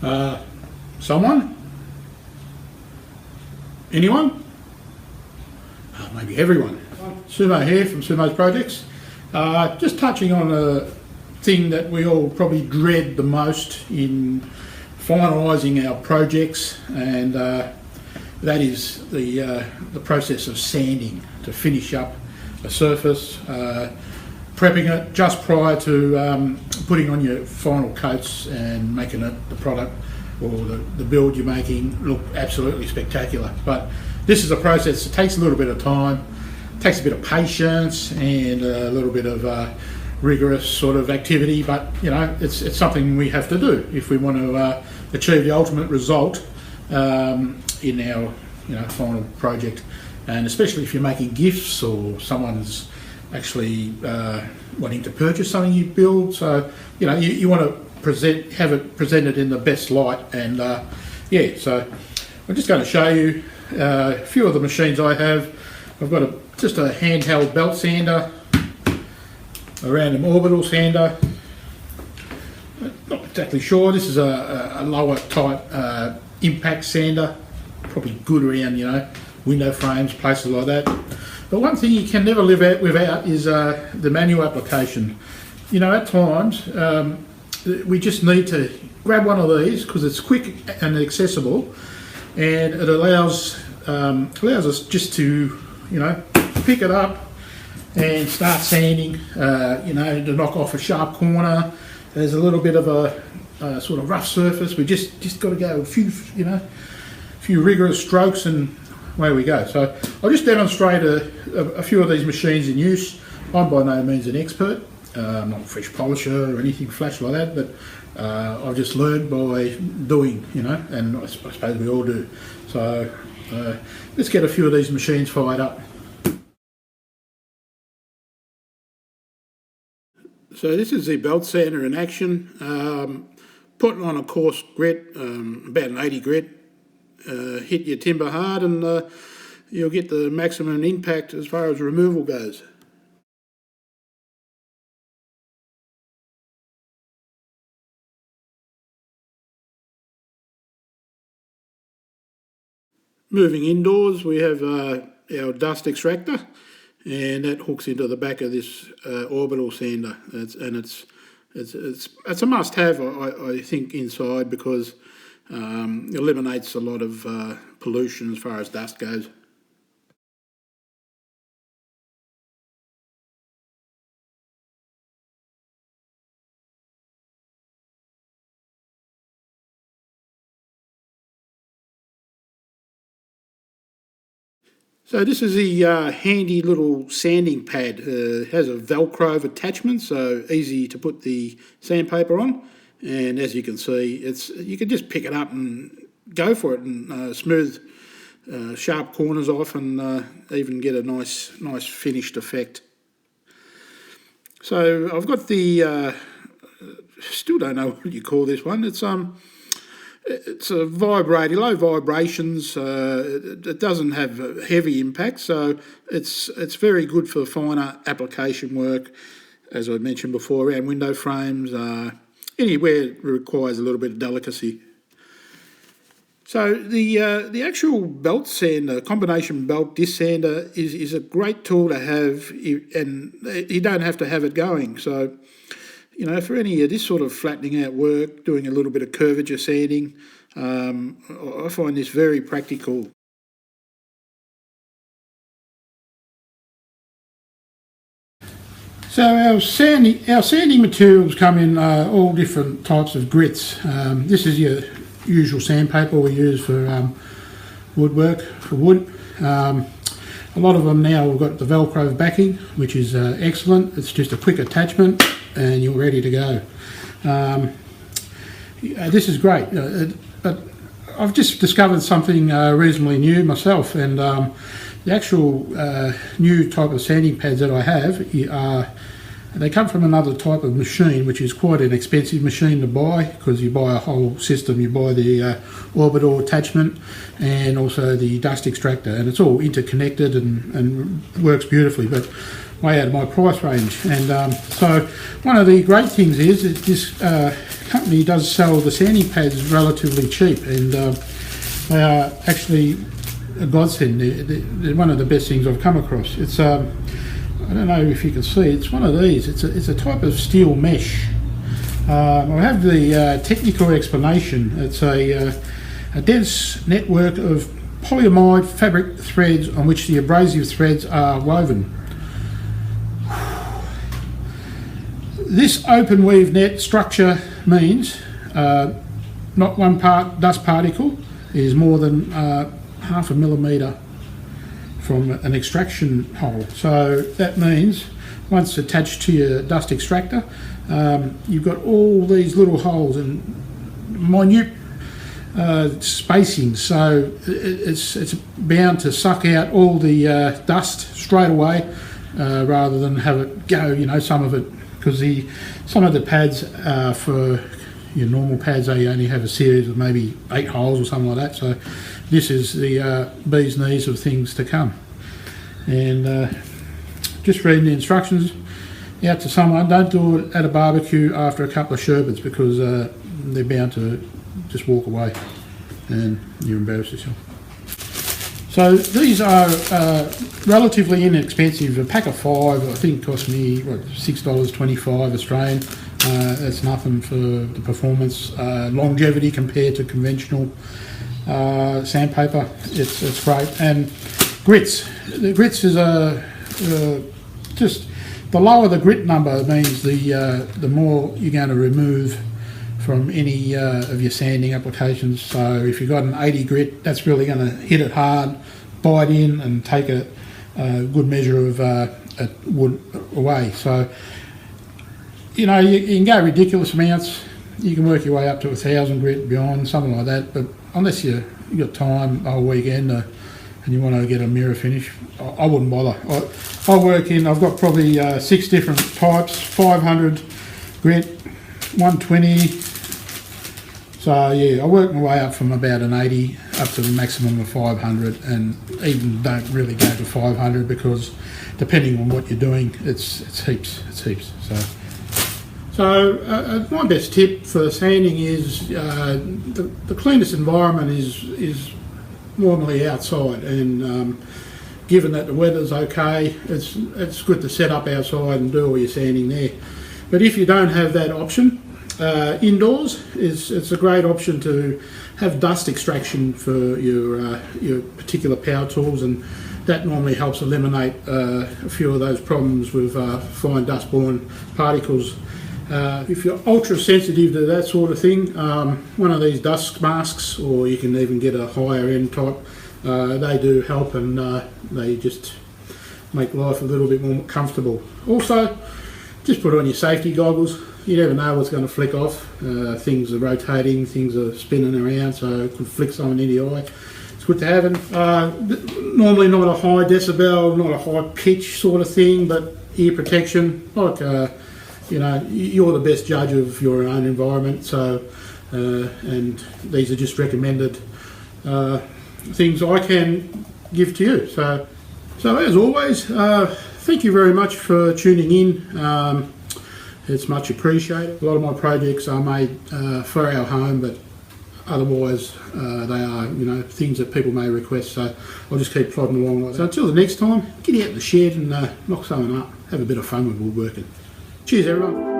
Someone? Anyone? Maybe everyone. Sumo here from Sumo's Projects. Just touching on a thing that we all probably dread the most in finalising our projects, and that is the process of sanding to finish up a surface, prepping it just prior to putting on your final coats and making it the product or the build you're making look absolutely spectacular. But this is a process that takes a little bit of time, takes a bit of patience and a little bit of rigorous sort of activity, but you know, it's something we have to do if we want to achieve the ultimate result in our final project. And especially if you're making gifts or someone's actually wanting to purchase something you build, so you want to have it presented in the best light. And so I'm just going to show you a few of the machines I have. I've got just a handheld belt sander, a random orbital sander. Not exactly sure. This is a lower type impact sander, probably good around window frames, places like that. But one thing you can never live without is the manual application. At times we just need to grab one of these because it's quick and accessible, and it allows us just to pick it up and start sanding. To knock off a sharp corner. There's a little bit of a sort of rough surface. We just got to go a few rigorous strokes and away we go. So I'll just demonstrate a few of these machines in use. I'm by no means an expert. I'm not a fresh polisher or anything flash like that, but I've just learned by doing, and I suppose we all do. So let's get a few of these machines fired up. So this is the belt sander in action. Putting on a coarse grit, about an 80 grit. Hit your timber hard and you'll get the maximum impact as far as removal goes. Moving indoors, we have our dust extractor, and that hooks into the back of this orbital sander. It's a must-have, I think, inside, because it eliminates a lot of pollution as far as dust goes. So this is the handy little sanding pad. It has a Velcro attachment, so easy to put the sandpaper on. And as you can see, you can just pick it up and go for it and smooth sharp corners off, and even get a nice finished effect. So I've got the still don't know what you call this one. It's a vibrating, low vibrations. It doesn't have heavy impact, so it's very good for finer application work, as I mentioned before, around window frames, anywhere it requires a little bit of delicacy. So the actual belt sander, combination belt disc sander, is a great tool to have, and you don't have to have it going. So for any of this sort of flattening out work, doing a little bit of curvature sanding, I find this very practical. So our sanding materials come in all different types of grits. This is your usual sandpaper we use for woodwork, for wood. A lot of them now have got the Velcro backing, which is excellent. It's just a quick attachment and you're ready to go. This is great, but I've just discovered something reasonably new myself, and the actual new type of sanding pads that I have they come from another type of machine, which is quite an expensive machine to buy, because you buy a whole system. You buy the orbital attachment and also the dust extractor, and it's all interconnected and works beautifully, but way out of my price range. And so one of the great things is that this company does sell the sanding pads relatively cheap, and they are actually a godsend. They're one of the best things I've come across. It's I don't know if you can see, it's one of these. It's a type of steel mesh. I have the technical explanation. It's a dense network of polyamide fabric threads on which the abrasive threads are woven. This open weave net structure means not one dust particle is more than half a millimetre from an extraction hole. So that means once attached to your dust extractor, you've got all these little holes and minute spacing, so it's bound to suck out all the dust straight away, rather than have it go, some of it, because some of the pads for your normal pads, they only have a series of maybe 8 holes or something like that. So this is the bee's knees of things to come. And just reading the instructions out to someone, don't do it at a barbecue after a couple of sherbets, because they're bound to just walk away and you embarrass yourself. So these are relatively inexpensive. A pack of 5 I think cost me $6.25 Australian. That's nothing for the performance, longevity compared to conventional sandpaper. It's great. And grits. The grits is just the lower the grit number means the more you're going to remove from any of your sanding applications. So if you've got an 80 grit, that's really going to hit it hard, bite in and take a good measure of wood away. So you can go ridiculous amounts. You can work your way up to 1,000 grit, beyond, something like that. But unless you've got time the whole weekend and you want to get a mirror finish, I wouldn't bother. I've got probably 6 different types: 500 grit, 120. So yeah, I work my way up from about an 80 up to the maximum of 500, and even don't really go to 500 because depending on what you're doing, it's heaps. So my best tip for sanding is the cleanest environment is normally outside, and given that the weather's okay, it's good to set up outside and do all your sanding there. But if you don't have that option, indoors it's a great option to have dust extraction for your particular power tools, and that normally helps eliminate a few of those problems with fine dust-borne particles. If you're ultra sensitive to that sort of thing, one of these dust masks, or you can even get a higher end type, they do help, and they just make life a little bit more comfortable. Also, just put on your safety goggles. You never know what's going to flick off. Things are rotating, things are spinning around, so it could flick someone in the eye. It's good to have them. Normally not a high decibel, not a high pitch sort of thing, but ear protection. Like you're the best judge of your own environment. So, and these are just recommended things I can give to you. So as always, thank you very much for tuning in. It's much appreciated. A lot of my projects are made for our home, but otherwise they are things that people may request. So I'll just keep plodding along like that. So until the next time, get out in the shed and knock something up. Have a bit of fun with woodworking. Cheers everyone.